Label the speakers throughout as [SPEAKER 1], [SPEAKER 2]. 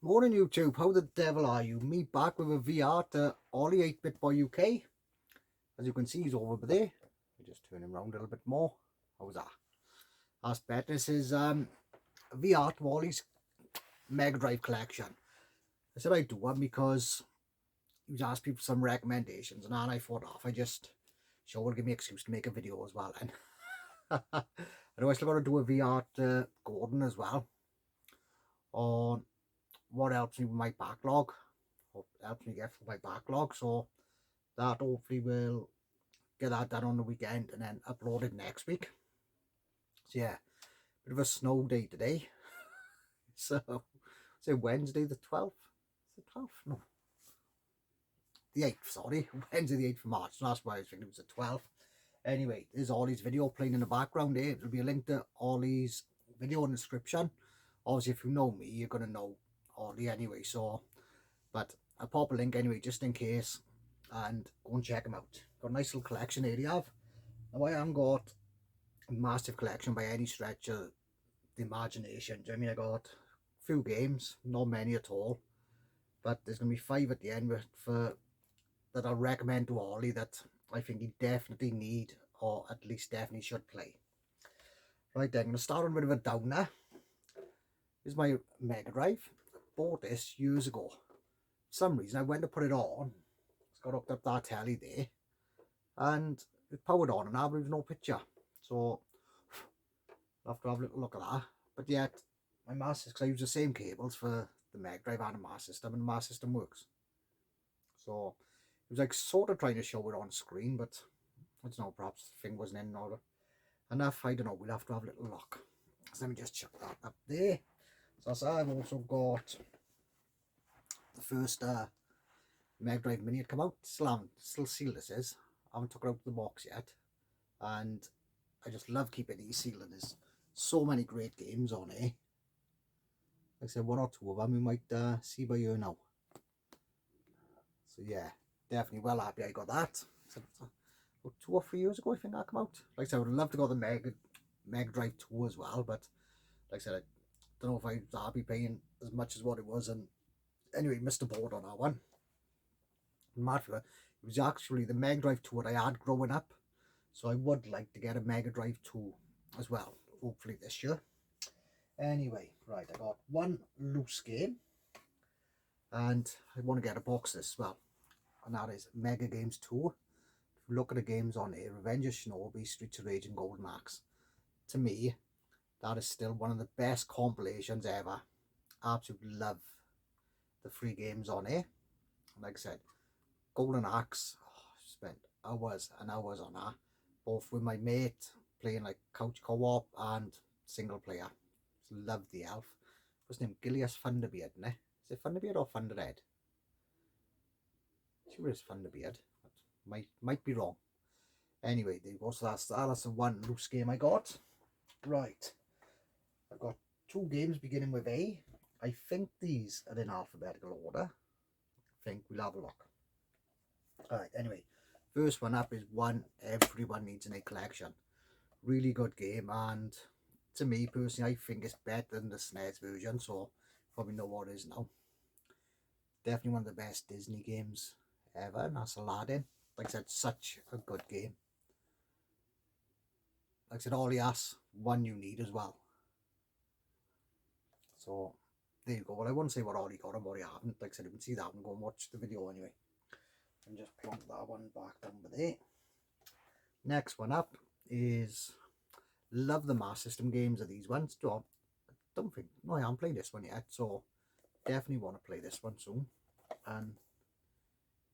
[SPEAKER 1] Morning YouTube, how the devil are you? Me back with a VR to Ollie 8-bit boy UK. As you can see, he's over there. I just turn him around a little bit more. How's that? That's better. This is VR to Ollie's Mega Drive collection. I said I'd do one because he was asking for some recommendations, and then I thought off. I just sure will give me an excuse to make a video as well. And I know I still got to do a VR to Gordon as well on what helps me with my backlog. Helps me get through my backlog. So that hopefully will get that done on the weekend and then upload it next week. So yeah, bit of a snow day today. So say Wednesday the 12th. Is it 12th? No. The 8th, sorry. Wednesday the 8th of March. So that's why I was thinking it was the 12th. Anyway, there's Ollie's video playing in the background there. There'll be a link to Ollie's video in the description. Obviously, if you know me, you're going to know Ollie anyway. So, but I'll pop a link anyway, just in case. And go and check them out. Got a nice little collection here you have. Now, I haven't got a massive collection by any stretch of the imagination. Do you know what I mean? I got a few games, not many at all. But there's going to be 5 at the end for that I'll recommend to Ollie that I think he definitely need, or at least definitely should play. Right then, I'm going to start on a bit of a downer. This is my Mega Drive. I bought this years ago. For some reason, I went to put it on. It's got hooked up that telly there. And it powered on and there was no picture. So, I'll have to have a little look at that. But yet, my Master, because I use the same cables for the Mega Drive and the Master System, and the Master System works. So, it was like sort of trying to show it on screen, but I don't know, perhaps the thing wasn't in order enough. I don't know, we'll have to have a little look. So let me just chuck that up there. So I've also got the first Mega Drive Mini had come out. Still sealed this is. I haven't took it out of the box yet. And I just love keeping these sealed. There's so many great games on here. Like I said, one or two of them you might see by you now. So yeah, definitely well happy I got that. So, about 2 or 3 years ago I think that came out. Like I said, I would love to go the Mega Drive 2 as well, but like I said, I don't know if I was happy paying as much as what it was, and anyway, missed the board on that one. Mad for it. It was actually the Mega Drive 2 that I had growing up, so I would like to get a Mega Drive 2 as well, hopefully this year. Anyway, right, I got one loose game, and I want to get a box this as well, and that is Mega Games 2. If you look at the games on here, Revenge of Shinobi, Streets of Rage and Golden Axe, to me, that is still one of the best compilations ever. Absolutely love the 3 games on here. Like I said, Golden Axe, spent hours and hours on that, both with my mate, playing like couch co-op and single player. Just loved the elf. What's his name? Gilius Thunderbeard, isn't it? Is it Thunderbeard or Thunderhead? Sure it's Thunderbeard. Might be wrong. Anyway, there you go. So that's the one loose game I got. Right. I've got 2 games beginning with A. I think these are in alphabetical order. I think we'll have a look. Alright, anyway. First one up is one everyone needs in a collection. Really good game, and to me personally, I think it's better than the SNES version, so probably know what it is now. Definitely one of the best Disney games ever, and that's Aladdin. Like I said, such a good game. Like I said, all he asks, one you need as well. So there you go. Well, I wouldn't say what all he got and what he haven't. Like I said, you can see that and go and watch the video anyway. And just plonk that one back down there. Next one up is, love the Master System games of these ones. I don't think, no, I haven't played this one yet, so definitely want to play this one soon. And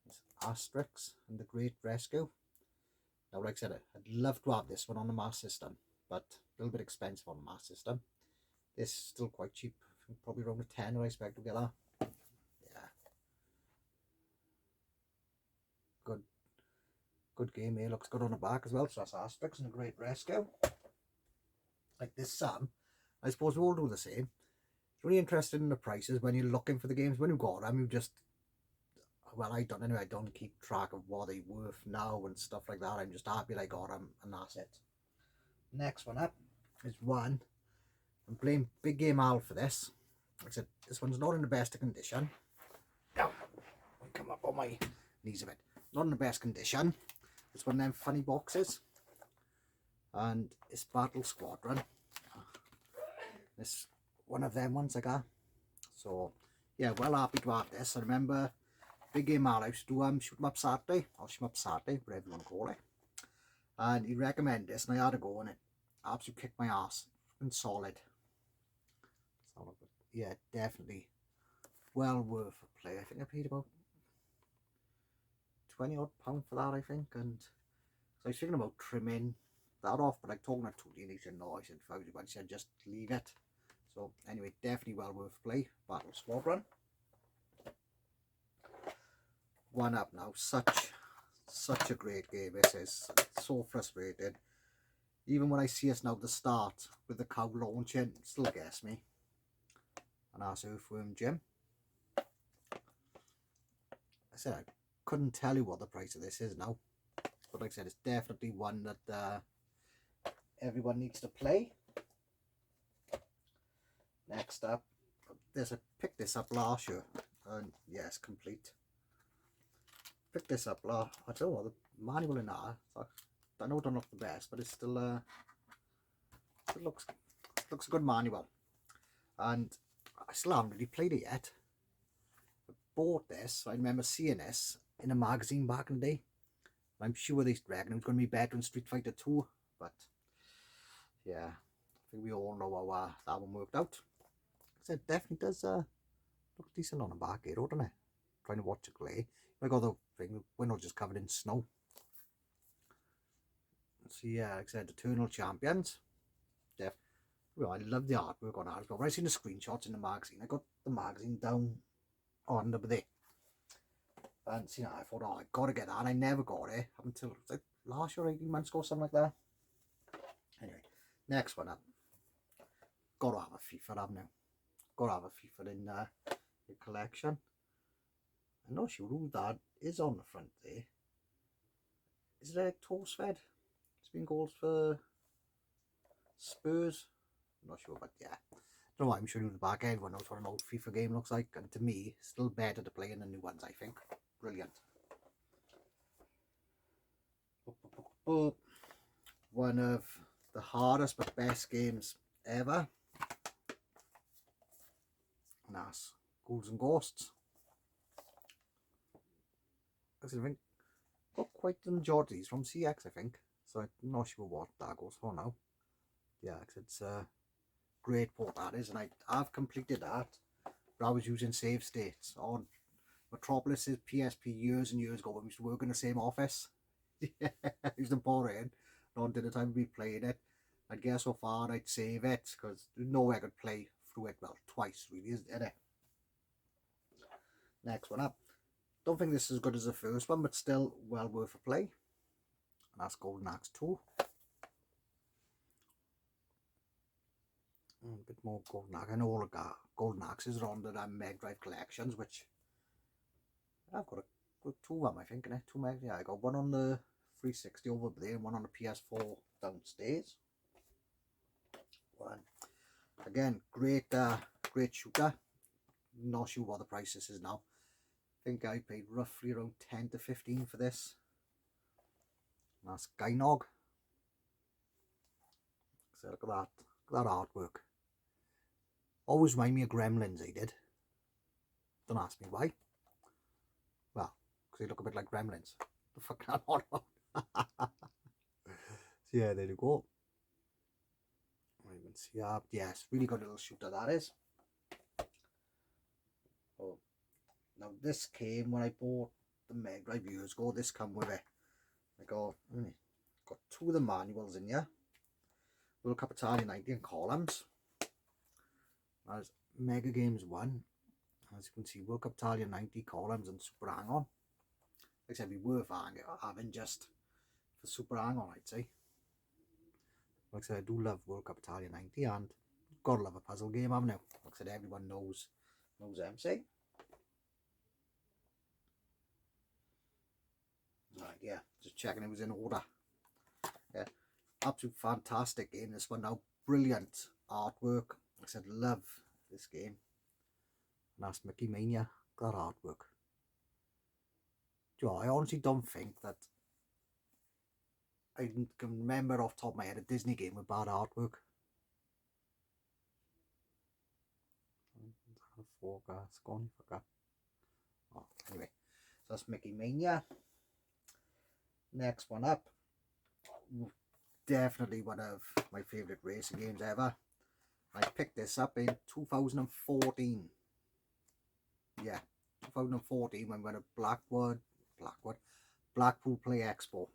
[SPEAKER 1] it's Asterix and the Great Rescue. Now, like I said, I'd love to have this one on the Master System, but a little bit expensive on the Master System. This is still quite cheap, probably around a 10 I expect to get that. Yeah. Good game here, looks good on the back as well, so that's Asterix and the Great Rescue. Like this Sam, I suppose we all do the same. It's really interested in the prices when you're looking for the games. When you got them, you just, well, I don't anyway, I don't keep track of what they're worth now and stuff like that. I'm just happy I got them, and that's it. Next one up is one. I'm playing Big Game Al for this. Like I said, this one's not in the best of condition. Now, I'll come up on my knees a bit. Not in the best condition. It's one of them funny boxes. And it's Battle Squadron. It's one of them ones I got. So, yeah, well happy to have this. I remember big game I used to shoot 'em up Saturday, or shoot 'em up Saturday, whatever you want to call it. And he recommended this, and I had to go on it. Absolutely kicked my ass. And solid. Yeah, definitely well worth a play. I think I paid about £20 odd for that, I think. And so I was thinking about trimming that off, but like talking to Tootie and he said no. I said if I was you, he said just leave it. So anyway, definitely well worth a play. Battle Squadron. One up now. Such a great game this is. It's so frustrating. Even when I see us now at the start with the cow launching, it still gets me. And that's Earthworm Jim. I said I couldn't tell you what the price of this is now, but like I said, it's definitely one that everyone needs to play. Next up, I picked this up last year, and yes, complete. Picked this up last. I don't know, the manual in that. I know it don't look the best, but it's still it looks a good manual, and I still haven't really played it yet. I bought this. I remember seeing this in a magazine back in the day. I'm sure they reckon it was going to be better than Street Fighter 2, but yeah, I think we all know how that one worked out. So it definitely does look decent on the back here, doesn't it? Trying to watch it play. Like all the thing, we're not just covered in snow. So yeah, like I said, Eternal Champions. Well, I love the artwork on that as well. When I seen the screenshots in the magazine, I got the magazine down on over there. And see, I thought, oh, I gotta get that. And I never got it up until like last year, 18 months ago, something like that. Anyway, next one up. Gotta have a FIFA, haven't you? Gotta have a FIFA in your collection. I'm not sure who that is on the front there. Is it Eric Torsved? It's been goals for Spurs. I'm not sure, but yeah. I don't know why I'm showing you the back. Everyone knows what an old FIFA game looks like, and to me, still better to play in the new ones, I think. Brilliant. One of the hardest but best games ever. And that's Ghouls and Ghosts. I think got quite the majority from CX, I think. So I'm not sure what that goes for now. Yeah, it's a great port that is, and I've completed that. But I was using save states on Metropolis's PSP years and years ago when we used to work in the same office. Yeah, I used to pour it in. Not until the time we played it. I'd get so far I'd save it because there's no way I could play through it. Well, twice really, isn't it? Next one up. Don't think this is as good as the first one, but still well worth a play. And that's Golden Axe 2. A bit more Golden Axe. I know all the Golden Axes are on the megadrive collections, which I've got two of them, I think. Two meg. Yeah, I got one on the 360 over there and one on the PS4 downstairs. One. Again, great shooter. Not sure what the price this is now. I think I paid roughly around 10 to 15 for this. And that's Gynog. So look at that. Look at that artwork. Always remind me of Gremlins, they did. Don't ask me why. Well, because they look a bit like Gremlins. The fuck am I on about? So yeah, there you go. You can see that. Yes, really good little shooter that is. Oh, now this came when I bought the Mega Drive years ago. This come with it. I got two of the manuals in here. World Cup Italia 90 and columns. There's Mega Games 1. As you can see, World Cup Italia 90 columns and Super Hang-On. Like I said, it'd be worth having just for Super Hang-On, I'd say. Like I said, I do love World Cup Italia 90 and gotta love a puzzle game, haven't you? Like I said, everyone knows MC. Right, yeah, just checking it was in order. Yeah, absolute fantastic game, this one now. Brilliant artwork. Like I said, love this game. And that's Mickey Mania, that artwork. You know, I honestly don't think that I can remember off the top of my head a Disney game with bad artwork. Forecast gone, forgot. Oh, anyway, so that's Mickey Mania. Next one up, definitely one of my favourite racing games ever. I picked this up in 2014. Yeah, 2014 when we went to Blackpool Play Expo.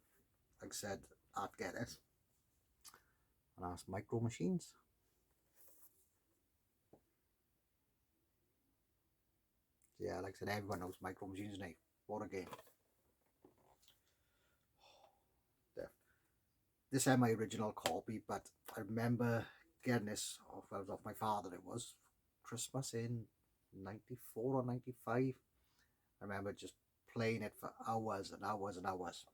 [SPEAKER 1] Like I said, I'd get it. And that's Micro Machines. Yeah, like I said, everyone knows Micro Machines now. What a game. This is my original copy, but I remember getting this off my father. It was Christmas in 94 or 95. I remember just playing it for hours and hours and hours.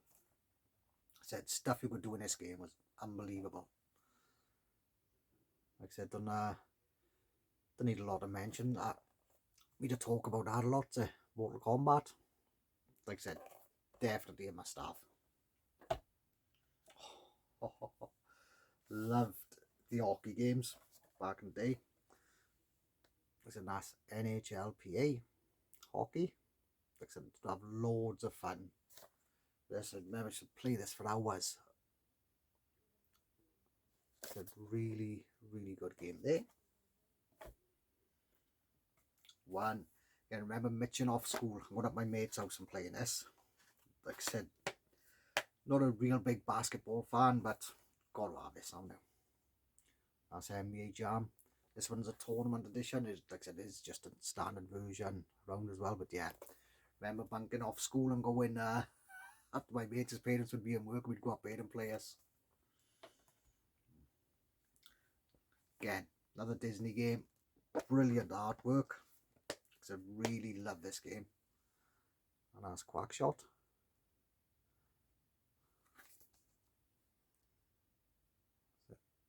[SPEAKER 1] I said, stuff you could do in this game was unbelievable. Like I said, don't need a lot of mention. We to talk about that a lot. Mortal Kombat. Like I said, definitely a must-have. Loved the hockey games back in the day. Like I said, that's NHLPA hockey. Like I said, to have loads of fun. This, I remember I should play this for hours. It's a really, really good game there. One, I remember mitching off school, going up my mate's house and playing this. Like I said, not a real big basketball fan, but gotta have this now. That's NBA Jam. This one's a tournament edition. Like I said, it's just a standard version around as well. But yeah, remember bunking off school and going after my mates' parents would be in work, we'd go up there and play us. Again, another Disney game. Brilliant artwork. I really love this game. And that's Quackshot.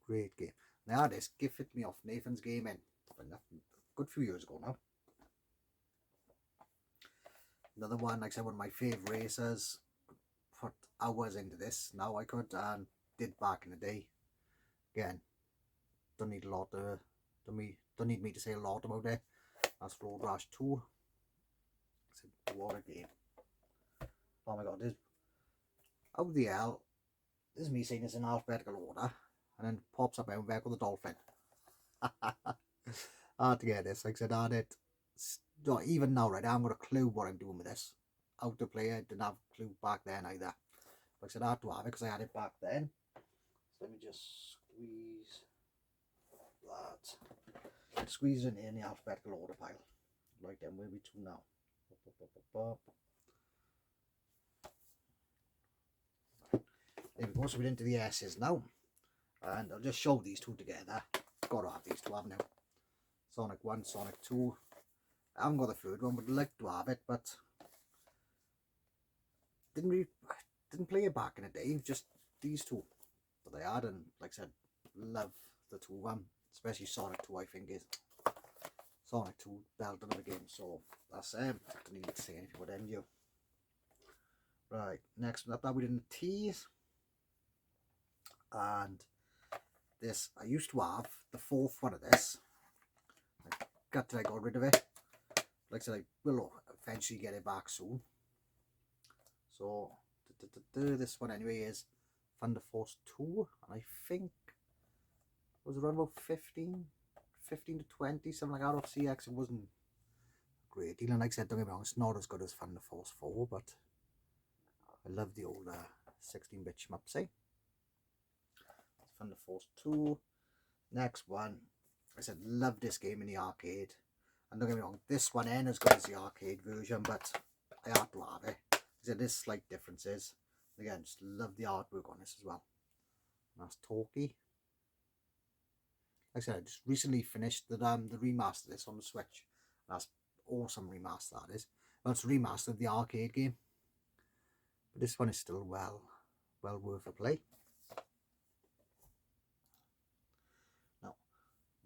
[SPEAKER 1] Great game. Now this gifted me off Nathan's Gaming. A good few years ago now. Another one, like I said, one of my favourite racers. Put hours into this. Now I could and did back in the day. Again, don't need me to say a lot about it. That's Road Rash 2. What a game. Oh my god, this, how the hell, this is me saying this in alphabetical order, and then pops up out back with the dolphin. Hard to get this. Like I said, I had it, even now, right, I haven't got a clue what I'm doing with this. How to play it, didn't have a clue back then either. Like I said, I had to have it because I had it back then. So let me just squeeze that. Squeeze it in the alphabetical order pile. Right then, where are we to now? There we go, so we're into the S's now. And I'll just show these two together. Gotta have these two, haven't I? Sonic 1, Sonic 2. I haven't got the third one, would like to have it, but didn't play it back in the day, just these two that I had, and like I said, love the two of them, especially Sonic 2. I think is Sonic 2 belted of the game, so that's don't need to say anything about them. You right, next one up that we didn't tease, and this I used to have the fourth one of this. I got rid of it. Like I said, I will eventually get it back soon. So this one anyway is Thunder Force 2, and I think it was around about 15 to 20, something like that off CX. It wasn't a great deal, and like I said, don't get me wrong, it's not as good as Thunder Force 4, but I love the old 16-bit shmups, eh? Thunder Force 2. Next one, I said, love this game in the arcade, and don't get me wrong, this one ain't as good as the arcade version, but I had to have it. There's slight differences. Again, just love the artwork on this as well. And that's Talkie. Like I said, I just recently finished the remaster of this on the Switch. That's awesome remaster, that is. Well, it's a remaster of the arcade game, but this one is still well worth a play. Now,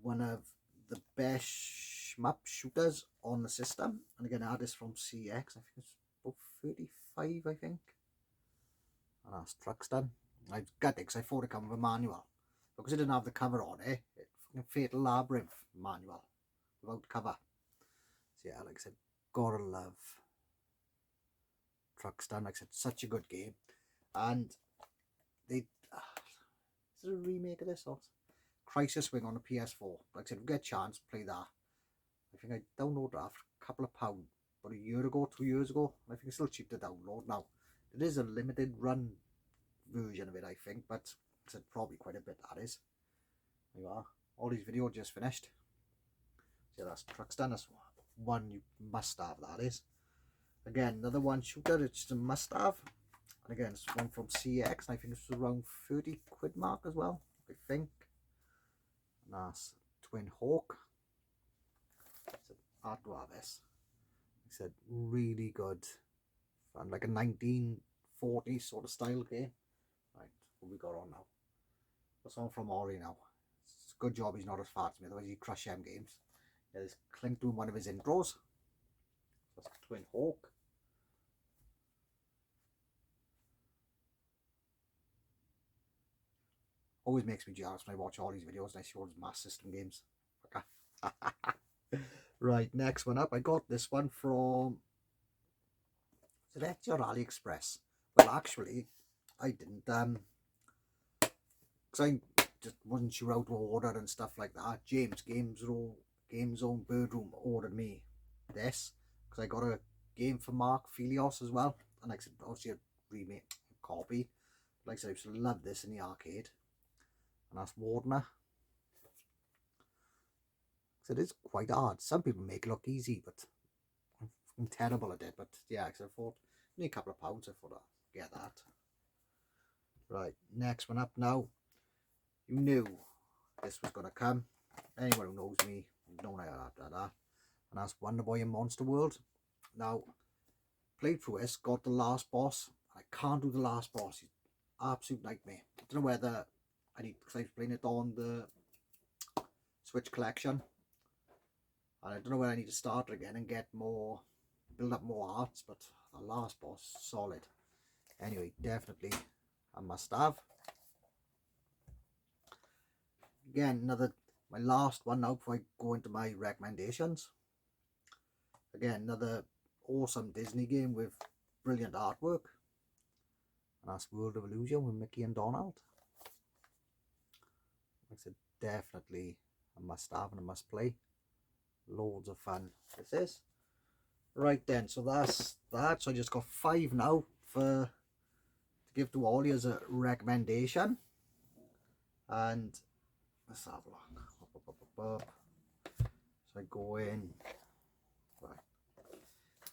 [SPEAKER 1] one of the best shmup shooters on the system. And again, I had this from CX. I think it's about 35, I think. And that's Truxton. I got it because I thought it came with a manual. Because it didn't have the cover on it, it's Fatal Labyrinth manual without cover. So yeah, like I said, gotta love Truxton. Like I said, such a good game. And they is it a remake of this or Crisis Wing on the PS4? Like I said, if you get a chance, play that. I think I downloaded that for a couple of pounds about a year ago, 2 years ago. I think it's still cheap to download now. It is a limited run version of it, I think, but it's probably quite a bit, that is. There you are. All these videos just finished. So that's Truxton. That's one you must have, that is. Again, another one shooter, it's a must have. And again, it's one from CX, and I think it's around 30 quid mark as well, I think. And that's Twin Hawk. So hard to have this. Like I said, really good. And like a 1940s sort of style game. Right, what we got on now? What's on from Ollie now? It's a good job he's not as fat as me, otherwise he'd crush them games. Yeah, there's Clink doing one of his intros. That's Twin Hawk. Always makes me jealous when I watch all these videos and I see all these Mass System games. Right, next one up. I got this one from, is it Etsy or AliExpress? Well, actually, I didn't, because I just wasn't sure how to order and stuff like that. James, Game Zone Birdroom, ordered me this, because I got a game for Mark Filios as well. And like I said, obviously a remake, a copy. Like I said, I used to love this in the arcade. And that's Wardener. So it is quite hard. Some people make it look easy, but I'm terrible at it. But yeah, because I thought, only a couple of pounds, I thought I'd get that. Right, next one up now. You knew this was going to come. Anyone who knows me, known I had that. And that's Wonder Boy in Monster World. Now, played through this, got the last boss. I can't do the last boss. He's absolute nightmare. I don't know whether I need, because I was playing it on the Switch collection. And I don't know whether I need to start again and get more, build up more hearts, but the last boss, solid. Anyway, definitely a must have. Again, my last one now before I go into my recommendations. Again, another awesome Disney game with brilliant artwork. And that's World of Illusion with Mickey and Donald. Like I said, definitely a must have and a must play. Loads of fun this is. Right then, so that's that. So I just got 5 now to give to all you as a recommendation. And let's have a look. So I go in. Right.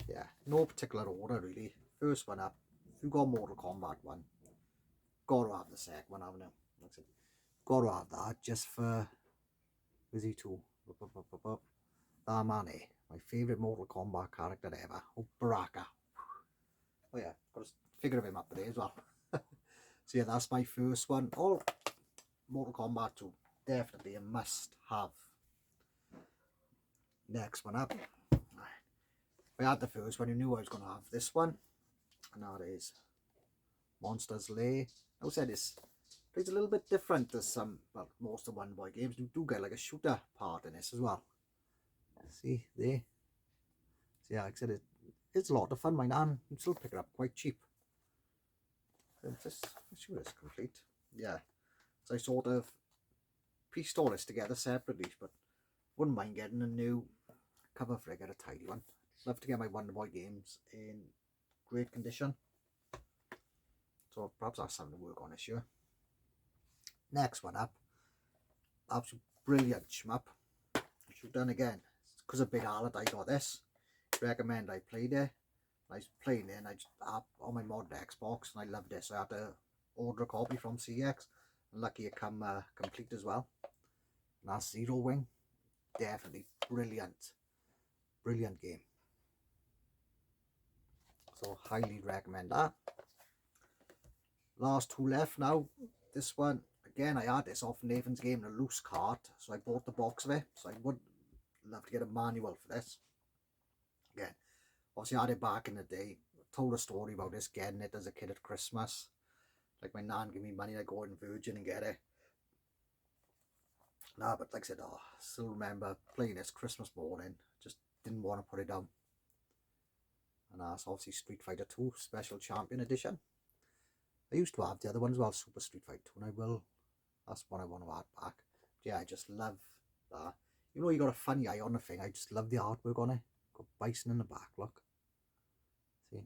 [SPEAKER 1] Yeah, no particular order really. First one up. If you got Mortal Kombat 1, got to have the second one, haven't you? That's it. Got to have that just for. Is he too? That man, my favourite Mortal Kombat character ever. Oh, Baraka. Oh yeah, got a figure of him up there as well. So yeah, that's my first one. Oh, Mortal Kombat 2, definitely a must have. Next one up. I had the first one, you knew I was going to have this one. And that is Monsters Lair. I said this plays a little bit different to some, well, most of Wonder Boy games. You do get like a shooter part in this as well. See, there. So yeah, like I said, it's a lot of fun. My nan can still pick it up quite cheap. Just sure it's complete. Yeah. So I sort of pieced all this together separately, but wouldn't mind getting a new cover for it, get a tidy one. Love to get my Wonder Boy games in great condition. So perhaps that's something to work on this year. Next one up. Absolute brilliant shmup. Which we've done again. Because of Big Harlot I got this. Recommend I played it. I was playing it and I just on my mod Xbox and I loved it. So I had to order a copy from CX. And lucky it come complete as well. And that's Zero Wing. Definitely brilliant. Brilliant game. So highly recommend that. Last 2 left now. This one, again, I had this off Nathan's Game in a loose cart. So I bought the box of it. So I would love to get a manual for this. Again, obviously I had it back in the day. Told a story about this, getting it as a kid at Christmas. Like my nan gave me money to go in Virgin and get it. Nah, but like I said, I still remember playing this Christmas morning. Just didn't want to put it down. And that's obviously Street Fighter 2 Special Champion Edition. I used to have the other one as well, Super Street Fighter 2, and I will. That's one I want to add back. But yeah, I just love that. You know, you got a funny eye on the thing. I just love the artwork on it. Got Bison in the back, look. See,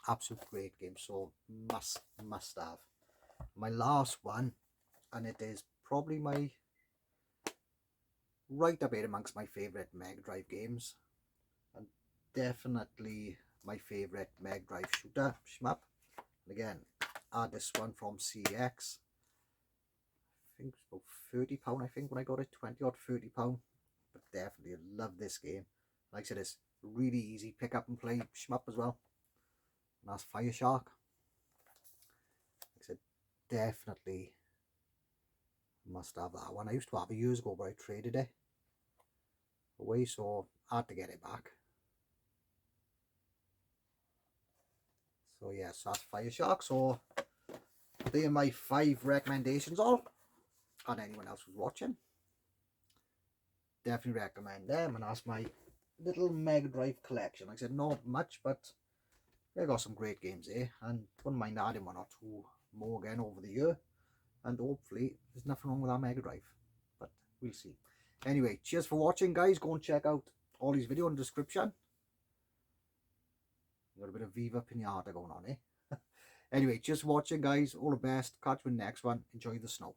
[SPEAKER 1] absolute great game. So must have. My last one, and it is probably my right up here amongst my favourite Mega Drive games, and definitely my favourite Mega Drive shooter shmup. And again, I had this one from CX. I think it's about £30, I think, when I got it, 20 or £30. But definitely love this game. Like I said, it's really easy pick up and play shmup as well. And that's Fire Shark. Like I said, definitely must have that one. I used to have it years ago, but I traded it away, so I had to get it back. So yes, that's Fire Shark. So they are my 5 recommendations all. And anyone else who's watching, definitely recommend them. And that's my little Mega Drive collection. Like I said, not much, but I got some great games here, and wouldn't mind adding 1 or 2 more again over the year. And hopefully there's nothing wrong with our Mega Drive, but we'll see. Anyway, cheers for watching, guys. Go and check out Ollie's video in the description. Got a bit of Viva Pinata going on, eh? Anyway, cheers for watching, guys. All the best. Catch you in the next one. Enjoy the snow.